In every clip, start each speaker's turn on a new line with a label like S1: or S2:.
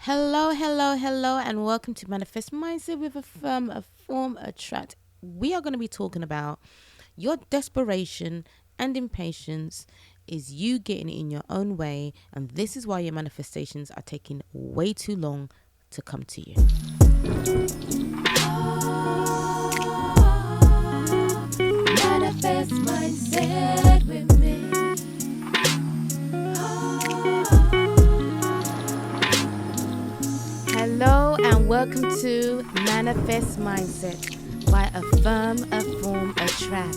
S1: Hello, hello, hello, and welcome to Manifest Mindset with a form, attract. We are going to be talking about your desperation and impatience is you getting in your own way, and this is why your manifestations are taking way too long to come to you. Manifest Mindset with me. Hello and welcome to Manifest Mindset by Affirm, Form, Attract.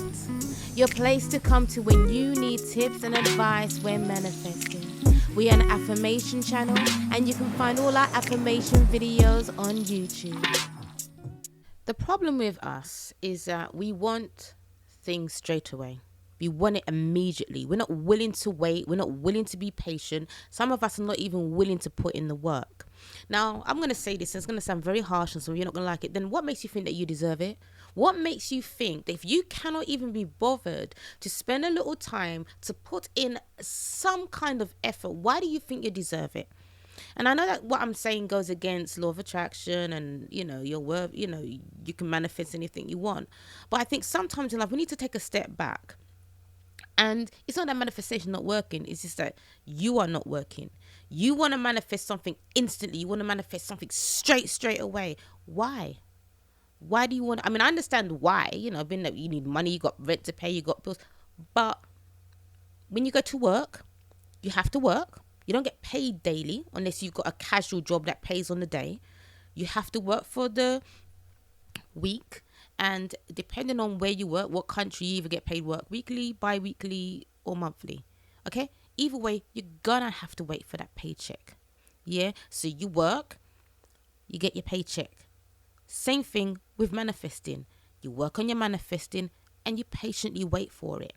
S1: Your place to come to when you need tips and advice when manifesting. We are an affirmation channel and you can find all our affirmation videos on YouTube. The problem with us is that we want things straight away. We want it immediately. We're not willing to wait. We're not willing to be patient. Some of us are not even willing to put in the work. Now, I'm going to say this, and it's going to sound very harsh, and some of you are not going to like it. Then what makes you think that you deserve it? What makes you think that if you cannot even be bothered to spend a little time to put in some kind of effort, why do you think you deserve it? And I know that what I'm saying goes against law of attraction and, your worth, you can manifest anything you want. But I think sometimes in life, we need to take a step back. And it's not that manifestation not working. It's just that you are not working. You want to manifest something instantly. You want to manifest something straight away. Why? Why do you want? I understand why. Being that you need money, you got rent to pay, you got bills. But when you go to work, you have to work. You don't get paid daily unless you've got a casual job that pays on the day. You have to work for the week. And depending on where you work, what country, you either get paid work weekly, bi-weekly, or monthly. Okay? Either way, you're gonna have to wait for that paycheck. Yeah? So you work, you get your paycheck. Same thing with manifesting. You work on your manifesting and you patiently wait for it.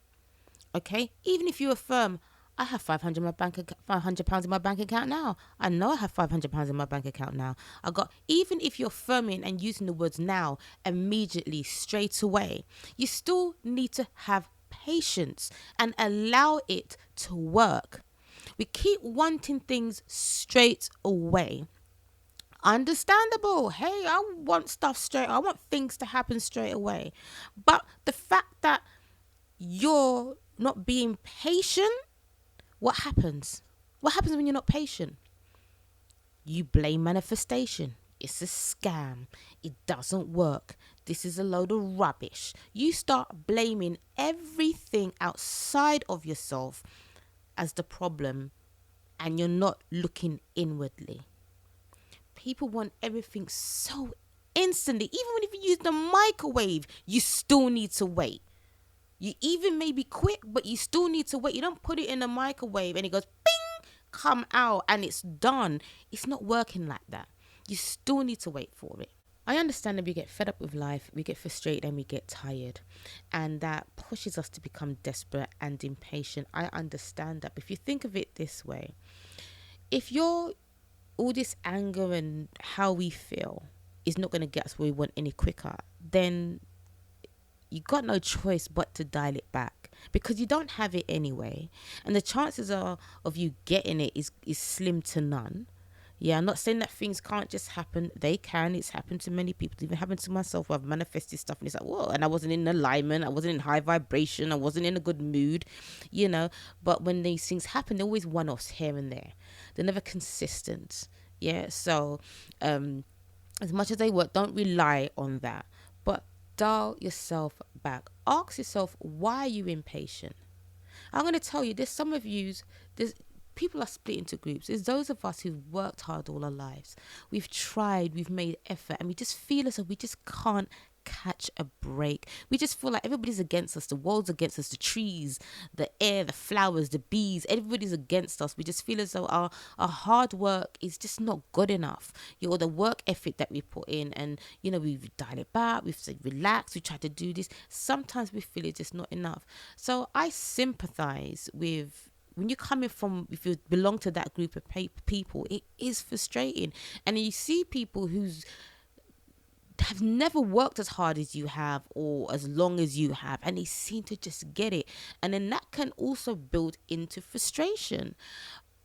S1: Okay? Even if you affirm, I have £500 in my bank account now. I know I have £500 in my bank account now. Even if you're affirming and using the words now, immediately, straight away, you still need to have patience and allow it to work. We keep wanting things straight away. Understandable. Hey, I want stuff straight. I want things to happen straight away. But the fact that you're not being patient, what happens? What happens when you're not patient? You blame manifestation. It's a scam. It doesn't work. This is a load of rubbish. You start blaming everything outside of yourself as the problem, and you're not looking inwardly. People want everything so instantly. Even when if you use the microwave, you still need to wait. You even may be quick, but you still need to wait. You don't put it in the microwave and it goes bing, come out and it's done. It's not working like that. You still need to wait for it. I understand that we get fed up with life, we get frustrated and we get tired. And that pushes us to become desperate and impatient. I understand that. But if you think of it this way, if all this anger and how we feel is not going to get us where we want any quicker, then you got no choice but to dial it back because you don't have it anyway. And the chances of you getting it is slim to none. Yeah, I'm not saying that things can't just happen. They can. It's happened to many people. It's even happened to myself where I've manifested stuff and it's like, whoa, and I wasn't in alignment. I wasn't in high vibration. I wasn't in a good mood, But when these things happen, they're always one-offs here and there. They're never consistent. Yeah, so as much as they work, don't rely on that. But dial yourself back. Ask yourself, why are you impatient? I'm going to tell you, there's some of you, people are split into groups. There's those of us who've worked hard all our lives. We've tried, we've made effort, and we just feel as though we just can't catch a break. We just feel like everybody's against us. The world's against us. The trees, the air, the flowers, the bees, everybody's against us. We just feel as though our hard work is just not good enough. The work ethic that we put in, and we've dialed it back, we've said relax, we try to do this. Sometimes we feel it's just not enough. So I sympathize with when you're coming from, if you belong to that group of people, it is frustrating. And you see people who's have never worked as hard as you have or as long as you have, and they seem to just get it, and then that can also build into frustration.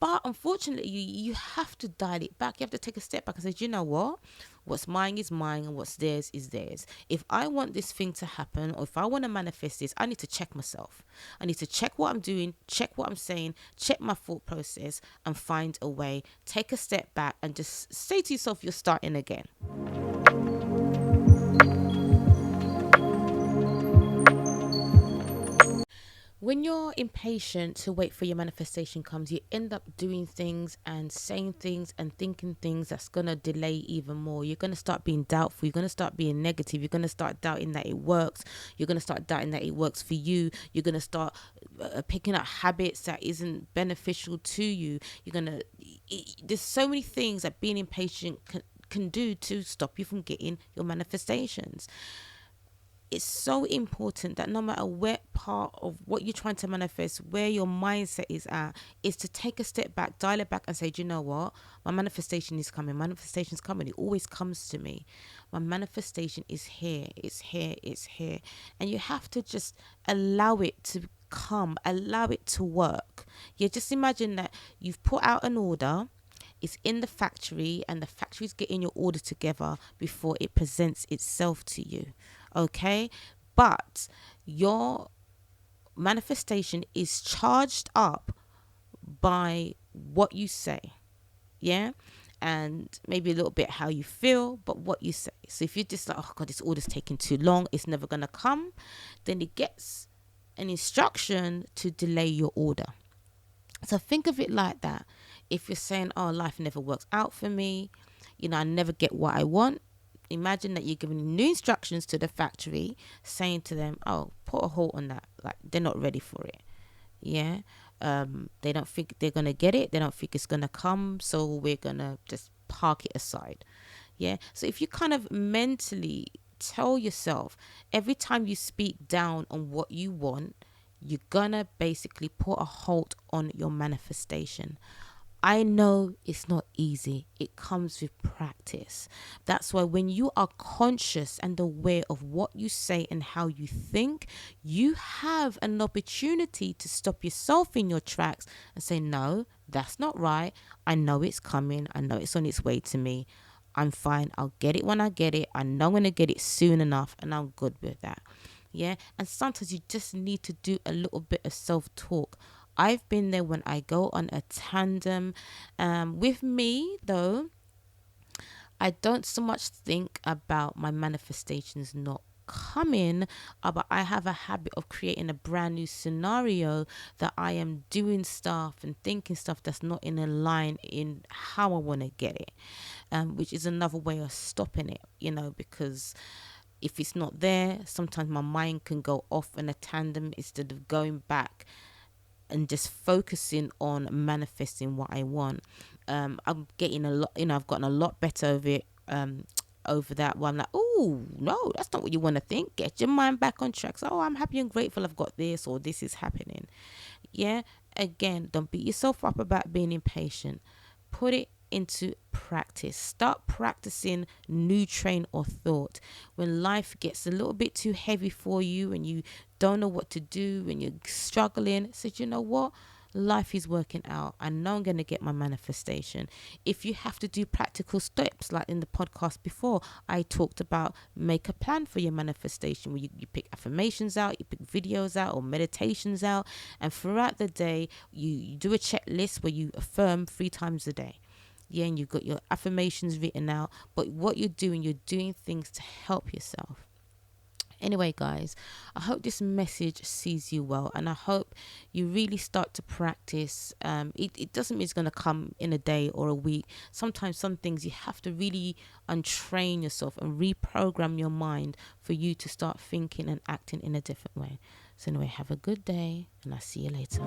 S1: But unfortunately, you have to dial it back. You have to take a step back and say, do you know what? What's mine is mine, and what's theirs is theirs. If I want this thing to happen, or if I want to manifest this, I need to check myself. I need to check what I'm doing, check what I'm saying, check my thought process, and find a way. Take a step back and just say to yourself, you're starting again. When you're impatient to wait for your manifestation comes, you end up doing things and saying things and thinking things that's going to delay even more. You're going to start being doubtful. You're going to start being negative. You're going to start doubting that it works. You're going to start doubting that it works for you. You're going to start picking up habits that isn't beneficial to you. There's so many things that being impatient can do to stop you from getting your manifestations. It's so important that no matter where part of what you're trying to manifest, where your mindset is at, is to take a step back, dial it back and say, do you know what? My manifestation is coming. Manifestation is coming. It always comes to me. My manifestation is here. It's here. It's here. And you have to just allow it to come, allow it to work. You just imagine that you've put out an order. It's in the factory, and the factory's getting your order together before it presents itself to you. Okay, but your manifestation is charged up by what you say, yeah, and maybe a little bit how you feel, but what you say. So if you're just like, oh God, this order's taking too long, it's never gonna come, then it gets an instruction to delay your order. So think of it like that. If you're saying, oh, life never works out for me, I never get what I want. Imagine that you're giving new instructions to the factory, saying to them, oh, put a halt on that. Like, they're not ready for it. Yeah. They don't think they're going to get it. They don't think it's going to come. So we're going to just park it aside. Yeah. So if you kind of mentally tell yourself every time you speak down on what you want, you're going to basically put a halt on your manifestation. I know it's not easy. It comes with practice. That's why when you are conscious and aware of what you say and how you think, you have an opportunity to stop yourself in your tracks and say, no, that's not right. I know it's coming. I know it's on its way to me. I'm fine. I'll get it when I get it. I know I'm going to get it soon enough, and I'm good with that. Yeah. And sometimes you just need to do a little bit of self-talk. I've been there when I go on a tandem. With me, though, I don't so much think about my manifestations not coming, but I have a habit of creating a brand new scenario that I am doing stuff and thinking stuff that's not in a line in how I want to get it, which is another way of stopping it, because if it's not there, sometimes my mind can go off in a tandem instead of going back and just focusing on manifesting what I want. I'm getting a lot, I've gotten a lot better of it, over that one. Like, oh, no, that's not what you want to think. Get your mind back on track. So, I'm happy and grateful I've got this, or this is happening. Yeah. Again, don't beat yourself up about being impatient. Put it into practice. Start practicing new train of thought. When life gets a little bit too heavy for you and you don't know what to do and you're struggling, say, you know what? Life is working out. I know I'm going to get my manifestation. If you have to do practical steps, like in the podcast before, I talked about make a plan for your manifestation, where you pick affirmations out, you pick videos out or meditations out, and throughout the day, you do a checklist where you affirm 3 times a day. Yeah, and you've got your affirmations written out, but what you're doing things to help yourself. Anyway, guys, I hope this message sees you well, and I hope you really start to practice. It doesn't mean it's going to come in a day or a week. Sometimes some things you have to really untrain yourself and reprogram your mind for you to start thinking and acting in a different way. So anyway, have a good day, and I'll see you later.